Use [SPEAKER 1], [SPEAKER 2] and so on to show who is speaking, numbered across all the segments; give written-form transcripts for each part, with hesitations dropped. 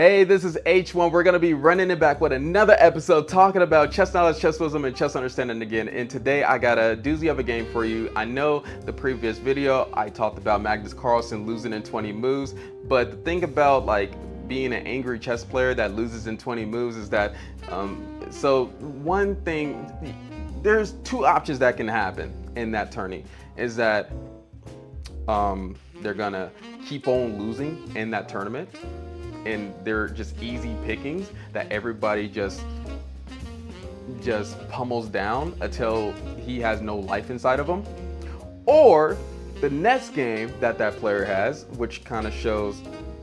[SPEAKER 1] Hey, this is H1. We're going to be running it back with another episode talking about chess knowledge, chess wisdom, and chess understanding again. And today I got a doozy of a game for you. I know the previous video I talked about Magnus Carlsen losing in 20 moves, but the thing about like being an angry chess player that loses in 20 moves is that, so one thing, there's two options that can happen in that tourney, is that they're gonna keep on losing in that tournament, and they're just easy pickings that everybody just pummels down until he has no life inside of him. Or the next game that player has, which kind of shows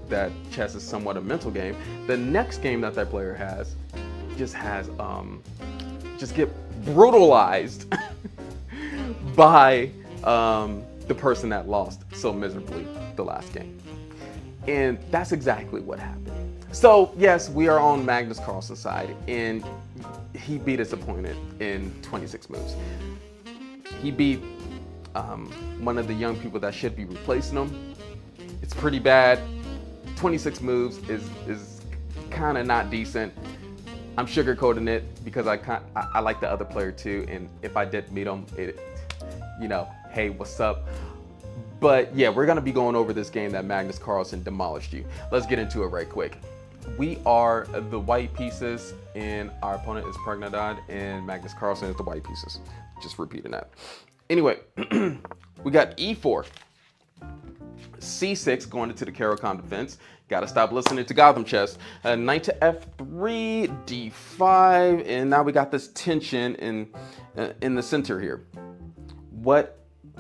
[SPEAKER 1] that chess is somewhat a mental game, the next game that player has just get brutalized by the person that lost so miserably the last game. And that's exactly what happened. So yes, we are on Magnus Carlsen's side, and he beat his opponent in 26 moves. He beat one of the young people that should be replacing him. It's pretty bad. 26 moves is kind of not decent. I'm sugarcoating it because I like the other player too, and if I did meet him, hey, what's up? But yeah, we're gonna be going over this game that Magnus Carlsen demolished you. Let's get into it right quick. We are the white pieces, and our opponent is Pregnadad, and Magnus Carlsen is the white pieces. Just repeating that. Anyway, we got E4, C6 going into the Caro-Kann defense. Gotta stop listening to Gotham chess. Knight to F3, D5, and now we got this tension in the center here. What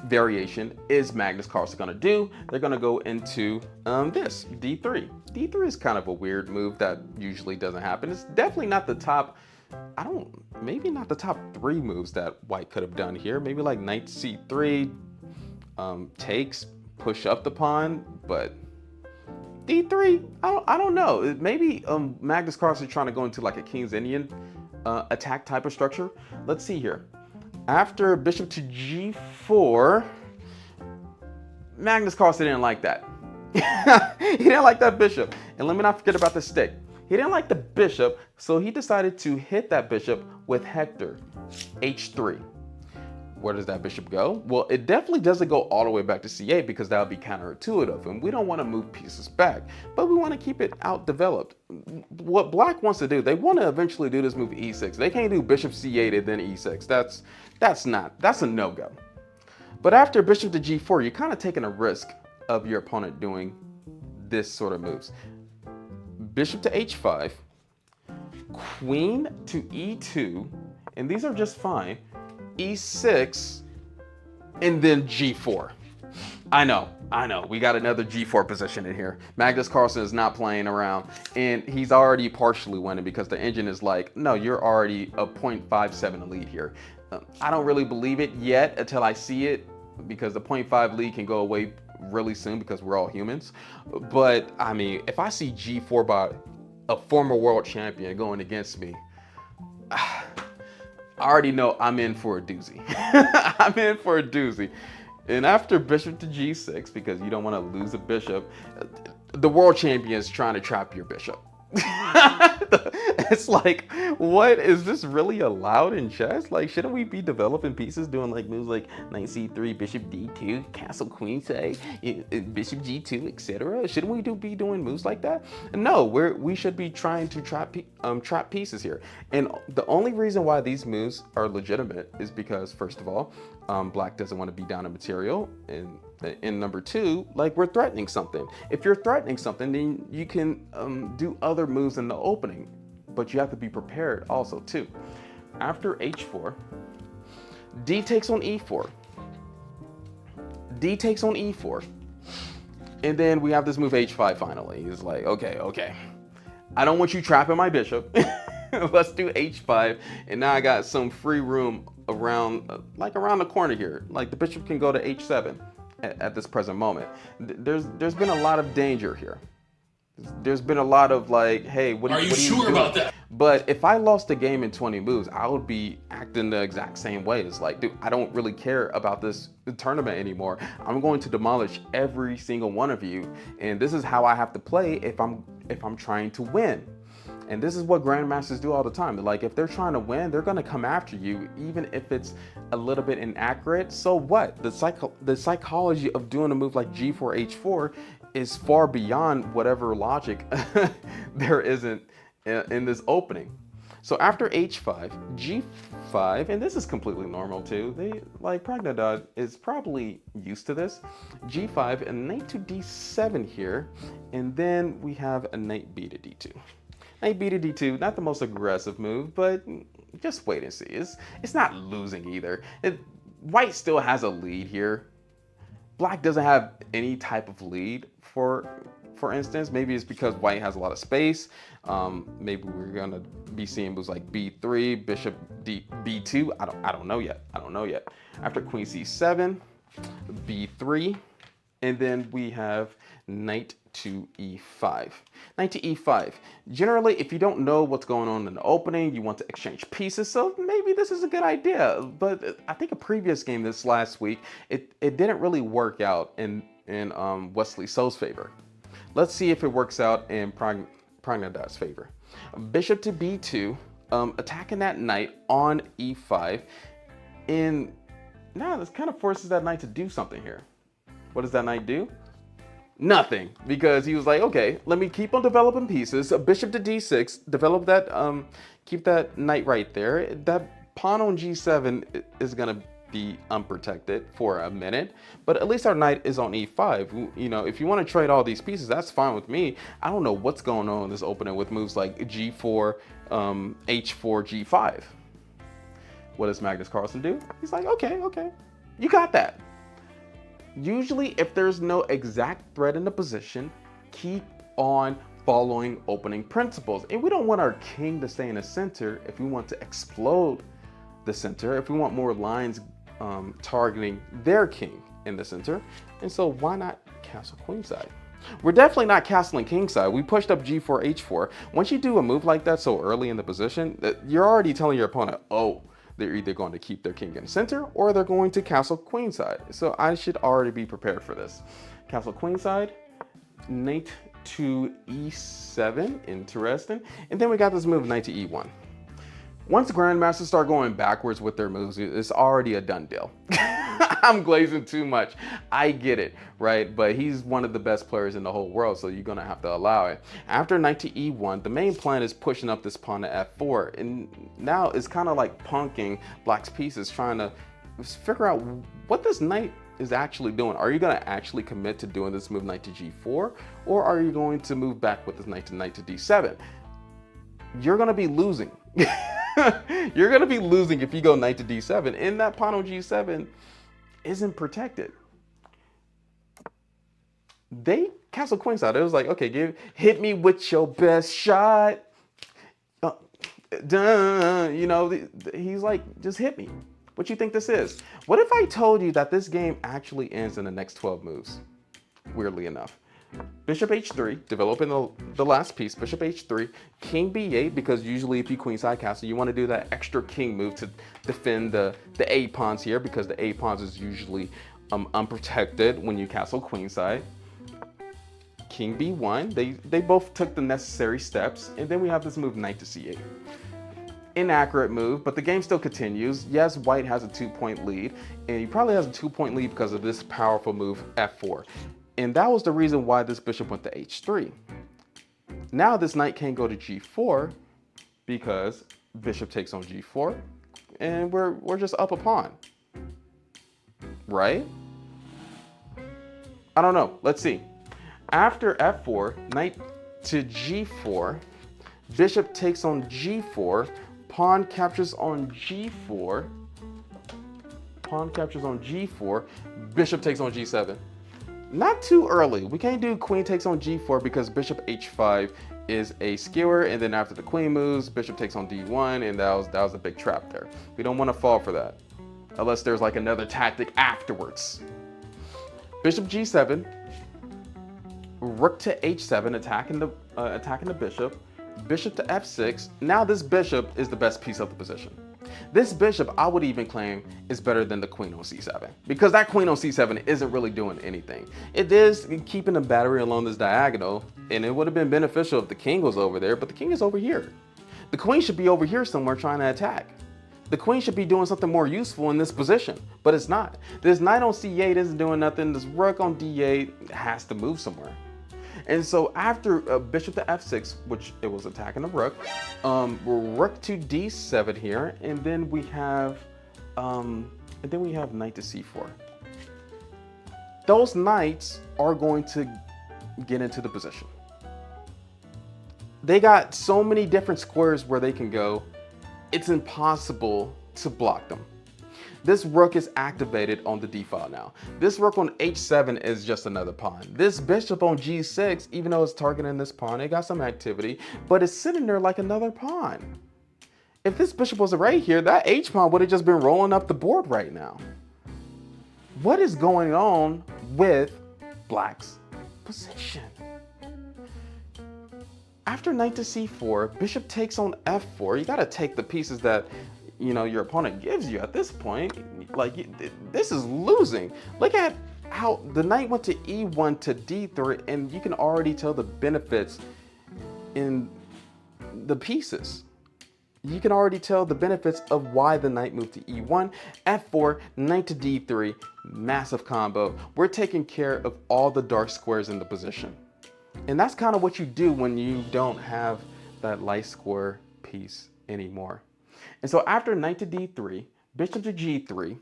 [SPEAKER 1] variation is Magnus Carlsen gonna do? They're gonna go into this, D3. D3 is kind of a weird move that usually doesn't happen. It's definitely not the top, maybe not the top 3 moves that white could have done here. Maybe like Knight C3, takes, push up the pawn, but D3, I don't know. Maybe Magnus Carlsen trying to go into like a King's Indian attack type of structure. Let's see here. After bishop to G4, Magnus Carlsen didn't like that. He didn't like that bishop. And let me not forget about the stick. He didn't like the bishop, so he decided to hit that bishop with Hector, H3. Where does that bishop go? Well, it definitely doesn't go all the way back to C8 because that would be counterintuitive, and we don't want to move pieces back, but we want to keep it out-developed. What black wants to do, they want to eventually do this move E6. They can't do bishop C8 and then E6. That's a no-go. But after bishop to G4, you're kind of taking a risk of your opponent doing this sort of moves. Bishop to H5, queen to E2, and these are just fine. E6, and then G4. I know, we got another G4 position in here. Magnus Carlsen is not playing around, and he's already partially winning because the engine is like, no, you're already a 0.57 lead here. I don't really believe it yet until I see it, because the 0.5 lead can go away really soon because we're all humans. But I mean, if I see G4 by a former world champion going against me, I already know I'm in for a doozy. I'm in for a doozy. And after bishop to G6, because you don't want to lose a bishop, the world champion is trying to trap your bishop. It's like, what, is this really allowed in chess? Like, shouldn't we be developing pieces doing like moves like Knight C3, Bishop D2, Castle Queen side, Bishop G2, etc.? Shouldn't we be doing moves like that? No, we should be trying to trap pieces here. And the only reason why these moves are legitimate is because, first of all, black doesn't want to be down in material, and number 2, like, we're threatening something. If you're threatening something, then you can do other moves in the opening, but you have to be prepared also too. After H4, D takes on E4. D takes on E4. And then we have this move H5 finally. He's like, okay. I don't want you trapping my bishop. Let's do H5. And now I got some free room around the corner here. Like, the bishop can go to H7 at this present moment. There's been a lot of danger here. There's been a lot of like, hey, what are you sure about that? But if I lost the game in 20 moves, I would be acting the exact same way. It's like, dude, I don't really care about this tournament anymore. I'm going to demolish every single one of you, and this is how I have to play if I'm if I'm trying to win. And this is what grandmasters do all the time. Like if they're trying to win, they're gonna come after you, even if it's a little bit inaccurate. So what? The psychology of doing a move like G4, H4 is far beyond whatever logic there isn't in this opening. So after H5, G5, and this is completely normal too. They like Pragnadad is probably used to this. G5 and knight to D7 here, and then we have a knight B to D2. Knight B to D2, not the most aggressive move, but just wait and see. It's not losing either. White still has a lead here. Black doesn't have any type of lead. For instance, maybe it's because white has a lot of space. Maybe we're gonna be seeing moves like B3, Bishop B2. I don't know yet. I don't know yet. After Queen C7, B3, and then we have Knight to E5. Knight to E5. Generally, if you don't know what's going on in the opening, you want to exchange pieces, so maybe this is a good idea. But I think a previous game this last week, it didn't really work out in Wesley So's favor. Let's see if it works out in Pragnadad's favor. Bishop to B2, attacking that knight on E5, and now this kind of forces that knight to do something here. What does that knight do? Nothing, because he was like, okay, let me keep on developing pieces. Bishop to D6, develop that, keep that knight right there. That pawn on G7 is gonna be unprotected for a minute, but at least our knight is on E5. You know, if you want to trade all these pieces, that's fine with me. I don't know what's going on in this opening with moves like G4, H4, G5. What does Magnus Carlsen do? He's like, okay, you got that. Usually, if there's no exact threat in the position, keep on following opening principles. And we don't want our king to stay in the center if we want to explode the center, if we want more lines targeting their king in the center. And so why not castle queenside? We're definitely not castling kingside. We pushed up G4, H4. Once you do a move like that so early in the position, you're already telling your opponent, oh, they're either going to keep their king in the center or they're going to castle queenside. So I should already be prepared for this. Castle queenside, knight to E7, interesting. And then we got this move, knight to E1. Once grandmasters start going backwards with their moves, it's already a done deal. I'm glazing too much. I get it, right? But he's one of the best players in the whole world, so you're gonna have to allow it. After knight to E1, the main plan is pushing up this pawn to F4. And now it's kind of like punking black's pieces, trying to figure out what this knight is actually doing. Are you gonna actually commit to doing this move knight to G4? Or are you going to move back with this knight to D7? You're gonna be losing. You're gonna be losing if you go knight to D7, and that pawn on G7 isn't protected. They castle queenside. It was like, okay, hit me with your best shot. You know, he's like, just hit me. What you think this is? What if I told you that this game actually ends in the next 12 moves? Weirdly enough. Bishop H3, developing the last piece, Bishop H3, King B8, because usually if you queenside castle, you want to do that extra king move to defend the A pawns here, because the A pawns is usually unprotected when you castle queenside. King B1, they both took the necessary steps, and then we have this move knight to C8. Inaccurate move, but the game still continues. Yes, white has a 2-point lead, and he probably has a 2-point lead because of this powerful move F4. And that was the reason why this bishop went to H3. Now this knight can't go to G4 because bishop takes on G4, and we're just up a pawn, right? I don't know. Let's see. After F4, knight to G4, bishop takes on G4, pawn captures on G4, pawn captures on G4, bishop takes on G7. Not too early. We can't do queen takes on G4 because bishop H5 is a skewer, and then after the queen moves, bishop takes on D1, and that was a big trap there. We don't want to fall for that, unless there's like another tactic afterwards. Bishop G7, rook to H7, attacking the bishop. Bishop to F6. Now this bishop is the best piece of the position. This bishop, I would even claim, is better than the queen on c7, because that queen on c7 isn't really doing anything. It is keeping the battery along this diagonal, and it would have been beneficial if the king was over there, but the king is over here. The queen should be over here somewhere trying to attack. The queen should be doing something more useful in this position, but it's not. This knight on c8 isn't doing nothing. This rook on d8 has to move somewhere. And so after bishop to f6, which it was attacking the rook, rook to d7 here, and then we have knight to c4. Those knights are going to get into the position. They got so many different squares where they can go. It's impossible to block them. This rook is activated on the d file now. This rook on h7 is just another pawn. This bishop on g6, even though it's targeting this pawn, it got some activity, but it's sitting there like another pawn. If this bishop was right here, that h pawn would have just been rolling up the board right now. What is going on with black's position? After knight to c4, bishop takes on f4. You got to take the pieces that your opponent gives you at this point. Like, this is losing. Look at how the knight went to e1 to d3, and you can already tell the benefits in the pieces. You can already tell the benefits of why the knight moved to e1, f4, knight to d3, massive combo. We're taking care of all the dark squares in the position. And that's kind of what you do when you don't have that light square piece anymore. And so after knight to d3, bishop to g3,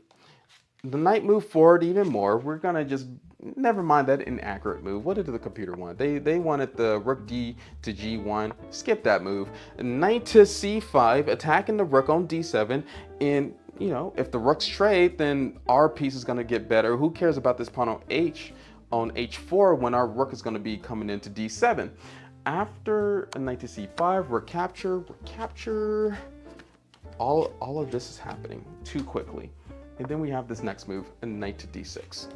[SPEAKER 1] the knight moved forward even more. We're gonna just, never mind that inaccurate move. What did the computer want? They wanted the rook d to g1, skip that move. Knight to c5, attacking the rook on d7, and if the rooks trade, then our piece is gonna get better. Who cares about this pawn on h4 when our rook is gonna be coming into d7? After knight to c5, rook capture, all of this is happening too quickly. And then we have this next move, a knight to d6.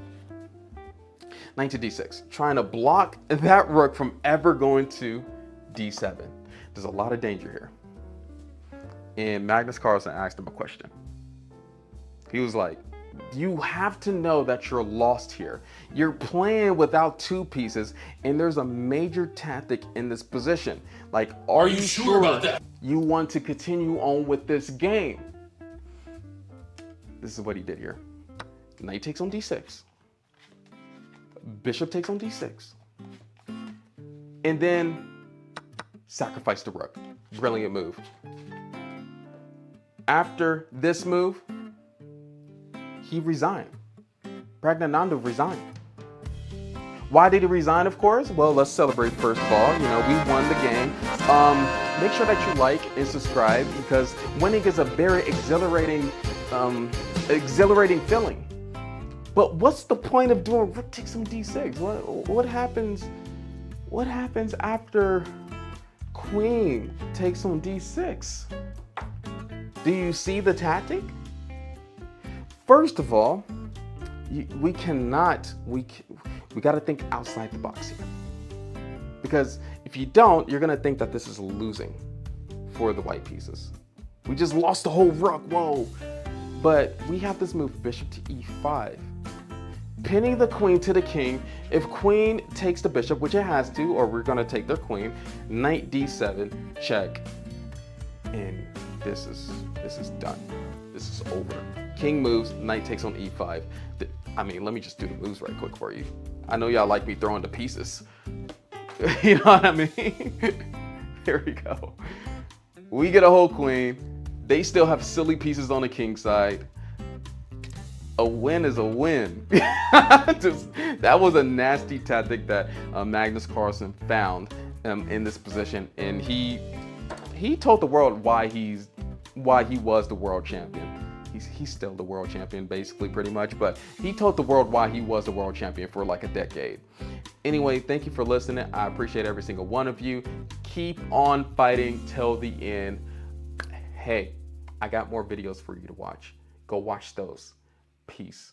[SPEAKER 1] Knight to d6, trying to block that rook from ever going to d7. There's a lot of danger here. And Magnus Carlsen asked him a question. He was like, you have to know that you're lost here. You're playing without two pieces, and there's a major tactic in this position. Like, are you sure about that? You want to continue on with this game? This is what he did here. Knight takes on d6. Bishop takes on d6. And then sacrifice the rook. Brilliant move. After this move, he resigned. Pragnananda resigned. Why did he resign, of course? Well, let's celebrate first of all. We won the game. Make sure that you like and subscribe, because winning is a very exhilarating feeling. But what's the point of doing rook takes on d6? What happens after queen takes on d6? Do you see the tactic? First of all, we got to think outside the box here. Because if you don't, you're going to think that this is losing for the white pieces. We just lost the whole rook, whoa. But we have this move, bishop to e5. Pinning the queen to the king. If queen takes the bishop, which it has to, or we're going to take their queen, knight d7, check. And this is done. This is over. King moves, knight takes on e5. Let me just do the moves right quick for you. I know y'all like me throwing the pieces. You know what I mean? Here we go. We get a whole queen. They still have silly pieces on the king side. A win is a win. That was a nasty tactic that Magnus Carlsen found in this position, and he told the world why he was the world champion. He's still the world champion, basically, pretty much, but he told the world why he was the world champion for like a decade. Anyway, thank you for listening. I appreciate every single one of you. Keep on fighting till the end. Hey, I got more videos for you to watch. Go watch those. Peace.